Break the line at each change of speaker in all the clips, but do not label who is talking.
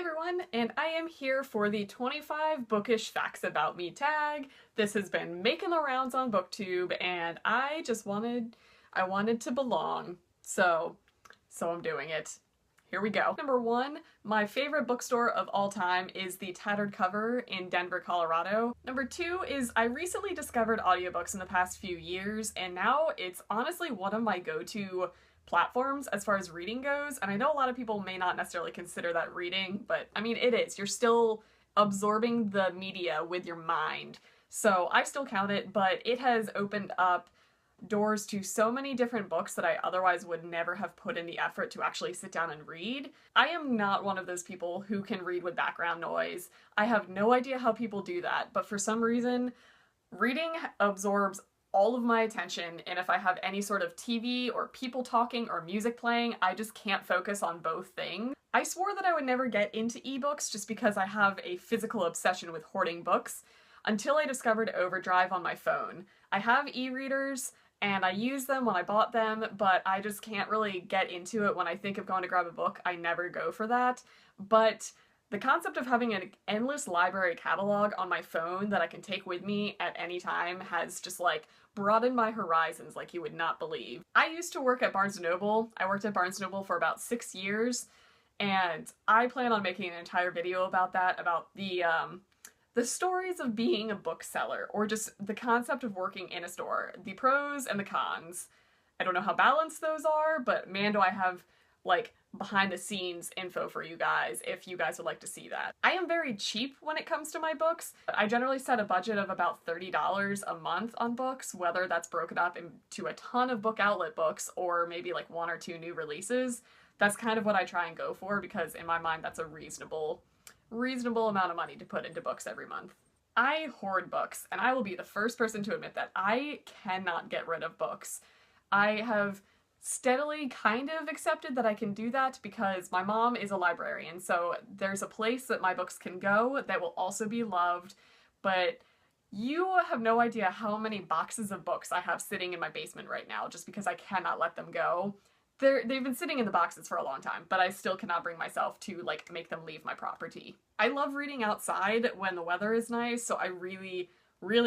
everyone, and I am here for the 25 bookish facts about me tag. This has been making the rounds on BookTube, and I wanted to belong. So I'm doing it. Here we go. Number 1, my favorite bookstore of all time is the Tattered Cover in Denver, Colorado. Number 2 is I recently discovered audiobooks in the past few years, and now it's honestly one of my go-to platforms as far as reading goes, and I know a lot of people may not necessarily consider that reading, but I mean it is. You're still absorbing the media with your mind, so I still count it, but it has opened up doors to so many different books that I otherwise would never have put in the effort to actually sit down and read. I am not one of those people who can read with background noise. I have no idea how people do that, but for some reason reading absorbs all of my attention, and if I have any sort of TV or people talking or music playing, I just can't focus on both things. I swore that I would never get into ebooks just because I have a physical obsession with hoarding books, until I discovered Overdrive on my phone. I have e-readers, and I use them when I bought them, but I just can't really get into it when I think of going to grab a book. I never go for that, but the concept of having an endless library catalog on my phone that I can take with me at any time has just like broadened my horizons like you would not believe. I used to work at Barnes & Noble. I worked at Barnes & Noble for about 6 years, and I plan on making an entire video about that, about the stories of being a bookseller, or just the concept of working in a store, the pros and the cons. I don't know how balanced those are, but man, do I have like behind the scenes info for you guys if you guys would like to see that. I am very cheap when it comes to my books. I generally set a budget of about $30 a month on books, whether that's broken up into a ton of book outlet books or maybe like 1 or 2 new releases. That's kind of what I try and go for, because in my mind that's a reasonable amount of money to put into books every month. I hoard books, and I will be the first person to admit that I cannot get rid of books. I have steadily kind of accepted that I can do that because my mom is a librarian, so there's a place that my books can go that will also be loved, but you have no idea how many boxes of books I have sitting in my basement right now just because I cannot let them go. They've been sitting in the boxes for a long time, but I still cannot bring myself to like make them leave my property. I love reading outside when the weather is nice, so I really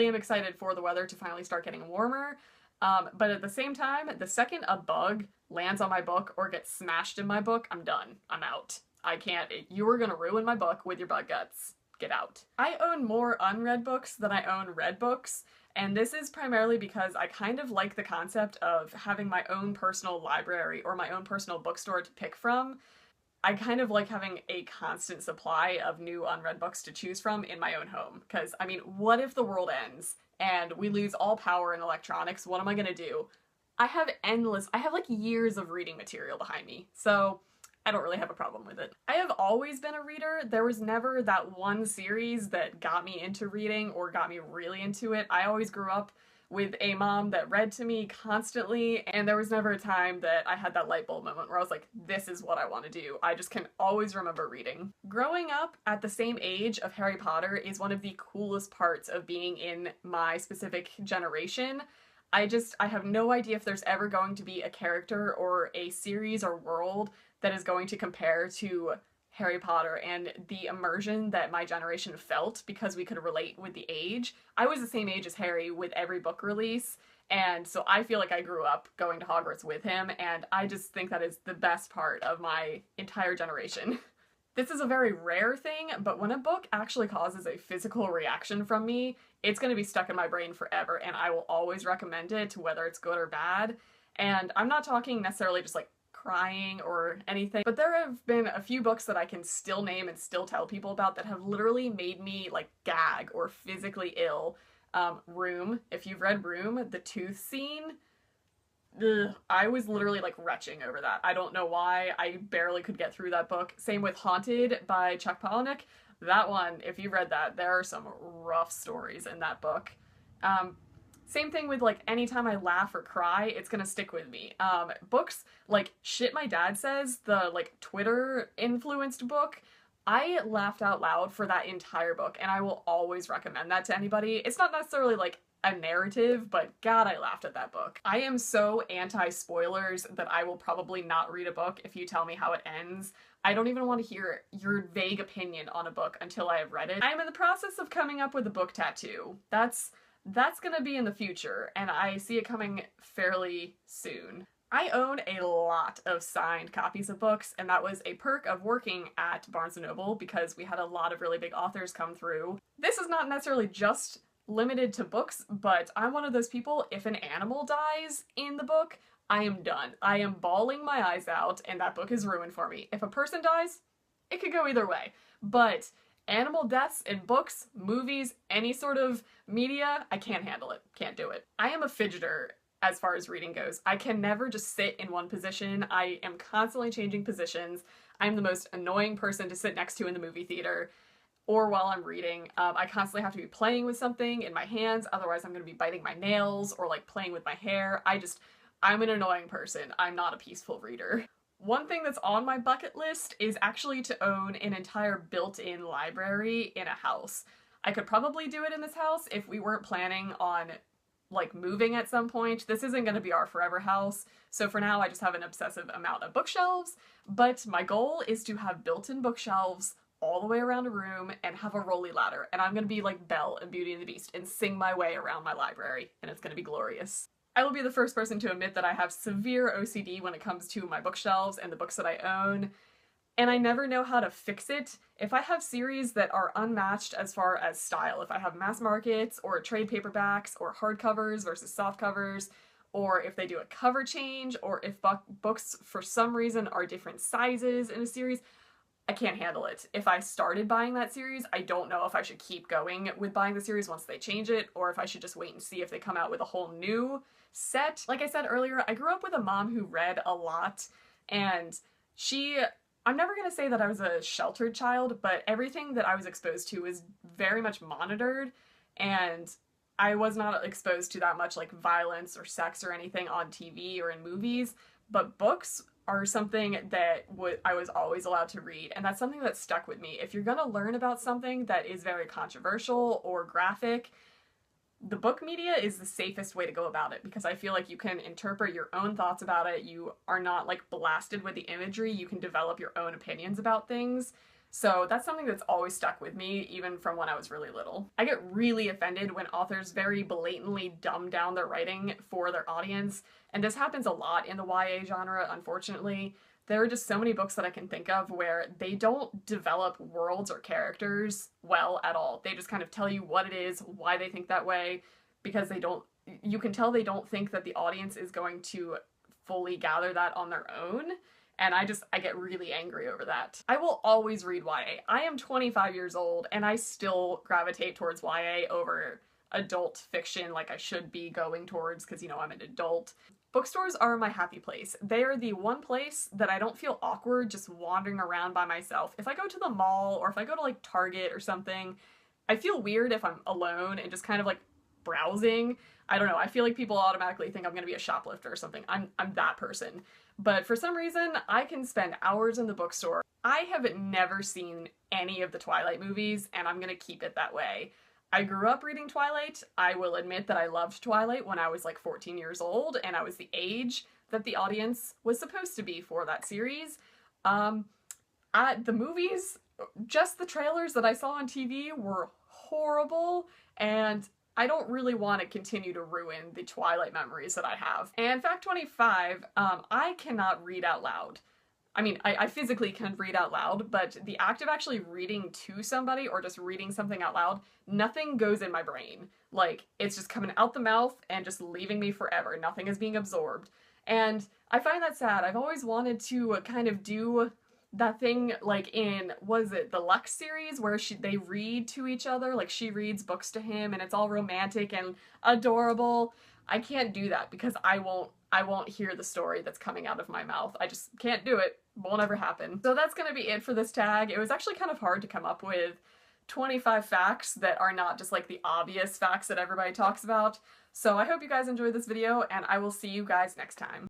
am excited for the weather to finally start getting warmer. But at the same time, the second a bug lands on my book or gets smashed in my book, I'm done. I'm out. I can't. You are gonna ruin my book with your bug guts. Get out. I own more unread books than I own read books, and this is primarily because I kind of like the concept of having my own personal library or my own personal bookstore to pick from. I kind of like having a constant supply of new unread books to choose from in my own home, because, I mean, what if the world ends and we lose all power in electronics? What am I gonna do? I have like years of reading material behind me, so I don't really have a problem with it. I have always been a reader. There was never that one series that got me into reading or got me really into it. I always grew up with a mom that read to me constantly, and there was never a time that I had that light bulb moment where I was like, this is what I want to do. I just can always remember reading. Growing up at the same age of Harry Potter is one of the coolest parts of being in my specific generation. I have no idea if there's ever going to be a character or a series or world that is going to compare to Harry Potter and the immersion that my generation felt because we could relate with the age. I was the same age as Harry with every book release, and so I feel like I grew up going to Hogwarts with him, and I just think that is the best part of my entire generation. This is a very rare thing, but when a book actually causes a physical reaction from me, it's going to be stuck in my brain forever, and I will always recommend it, whether it's good or bad. And I'm not talking necessarily just like crying or anything, but there have been a few books that I can still name and still tell people about that have literally made me like gag or physically ill. Room, if you've read Room, the tooth scene, ugh, I was literally like retching over that. I don't know why. I barely could get through that book. Same with Haunted by Chuck Palahniuk. That one, if you read that, there are some rough stories in that book. Same thing with like anytime I laugh or cry, it's gonna stick with me. Books like Shit My Dad Says, the like Twitter influenced book, I laughed out loud for that entire book, and I will always recommend that to anybody. It's not necessarily like a narrative, but God, I laughed at that book. I am so anti-spoilers that I will probably not read a book if you tell me how it ends. I don't even want to hear your vague opinion on a book until I have read it. I am in the process of coming up with a book tattoo. That's gonna be in the future, and I see it coming fairly soon. I own a lot of signed copies of books, and that was a perk of working at Barnes & Noble because we had a lot of really big authors come through. This is not necessarily just limited to books, but I'm one of those people, if an animal dies in the book, I am done. I am bawling my eyes out, and that book is ruined for me. If a person dies, it could go either way. But animal deaths in books, movies, any sort of media, I can't handle it. Can't do it. I am a fidgeter as far as reading goes. I can never just sit in one position. I am constantly changing positions. I'm the most annoying person to sit next to in the movie theater or while I'm reading. I constantly have to be playing with something in my hands, otherwise I'm going to be biting my nails or like playing with my hair. I'm an annoying person. I'm not a peaceful reader. One thing that's on my bucket list is actually to own an entire built-in library in a house. I could probably do it in this house if we weren't planning on like moving at some point. This isn't going to be our forever house, so for now I just have an obsessive amount of bookshelves, but my goal is to have built-in bookshelves all the way around a room and have a rolly ladder, and I'm going to be like Belle in Beauty and the Beast and sing my way around my library, and it's going to be glorious. I will be the first person to admit that I have severe OCD when it comes to my bookshelves and the books that I own, and I never know how to fix it. If I have series that are unmatched as far as style, if I have mass markets or trade paperbacks or hardcovers versus softcovers, or if they do a cover change, or if books for some reason are different sizes in a series, I can't handle it. If I started buying that series, I don't know if I should keep going with buying the series once they change it, or if I should just wait and see if they come out with a whole new set. Like I said earlier, I grew up with a mom who read a lot, and I'm never going to say that I was a sheltered child, but everything that I was exposed to was very much monitored, and I was not exposed to that much like violence or sex or anything on TV or in movies, but books are something that I was always allowed to read, and that's something that stuck with me. If you're going to learn about something that is very controversial or graphic, the book media is the safest way to go about it, because I feel like you can interpret your own thoughts about it. You are not like blasted with the imagery. You can develop your own opinions about things. So that's something that's always stuck with me, even from when I was really little. I get really offended when authors very blatantly dumb down their writing for their audience, and this happens a lot in the YA genre, unfortunately. There are just so many books that I can think of where they don't develop worlds or characters well at all. They just kind of tell you what it is, why they think that way, because you can tell they don't think that the audience is going to fully gather that on their own. And I get really angry over that. I will always read YA. I am 25 years old and I still gravitate towards YA over adult fiction like I should be going towards, because, you know, I'm an adult. Bookstores are my happy place. They are the one place that I don't feel awkward just wandering around by myself. If I go to the mall or if I go to like Target or something, I feel weird if I'm alone and just kind of like browsing. I don't know, I feel like people automatically think I'm gonna be a shoplifter or something. I'm that person. But for some reason, I can spend hours in the bookstore. I have never seen any of the Twilight movies, and I'm gonna keep it that way. I grew up reading Twilight. I will admit that I loved Twilight when I was like 14 years old, and I was the age that the audience was supposed to be for that series. The movies, just the trailers that I saw on TV were horrible, and I don't really want to continue to ruin the Twilight memories that I have. And fact 25, I cannot read out loud. I mean, I physically can read out loud, but the act of actually reading to somebody or just reading something out loud, nothing goes in my brain. Like, it's just coming out the mouth and just leaving me forever. Nothing is being absorbed. And I find that sad. I've always wanted to kind of do that thing like in, was it the Lux series, where they read to each other, like she reads books to him and it's all romantic and adorable. I can't do that because I won't hear the story that's coming out of my mouth. I just can't do it. Won't ever happen. So that's gonna be it for this tag. It was actually kind of hard to come up with 25 facts that are not just like the obvious facts that everybody talks about. So I hope you guys enjoyed this video, and I will see you guys next time.